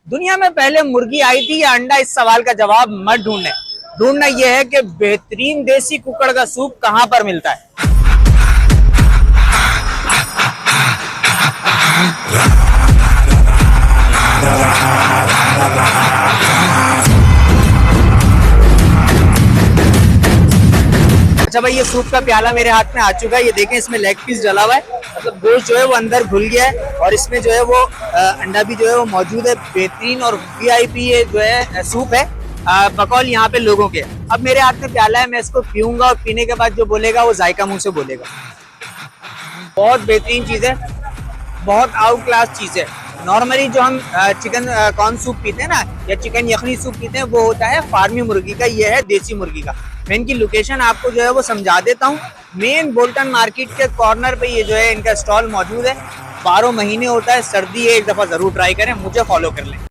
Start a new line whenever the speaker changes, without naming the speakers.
दुनिया में पहले मुर्गी आई थी या अंडा, इस सवाल का जवाब मत ढूंढने। ढूंढना यह है कि बेहतरीन देसी कुकड़ का सूप कहां पर मिलता है। अच्छा भाई, ये सूप का प्याला मेरे हाथ में आ चुका है। ये देखें, इसमें लेग पीस डला हुआ है, मतलब गोश्त जो है वो अंदर घुल गया है और इसमें जो है वो अंडा भी जो है वो मौजूद है। बेहतरीन और वीआईपी ये जो है सूप है बकौल यहाँ पे लोगों के। अब मेरे हाथ में प्याला है, मैं इसको पीऊंगा और पीने के बाद जो बोलेगा वो जायका मुंह से बोलेगा। बहुत बेहतरीन चीज है, बहुत आउट क्लास चीज है। नॉर्मली जो हम चिकन कॉर्न सूप पीते हैं ना, या चिकन यखनी सूप पीते हैं, वो होता है फार्मी मुर्गी का, ये है देसी मुर्गी का। मैं इनकी लोकेशन आपको जो है वो समझा देता हूँ। मेन बोल्टन मार्केट के कॉर्नर पे ये जो है इनका स्टॉल मौजूद है। 12 महीने होता है, सर्दी है, एक दफा जरूर ट्राई करें। मुझे फॉलो कर लें।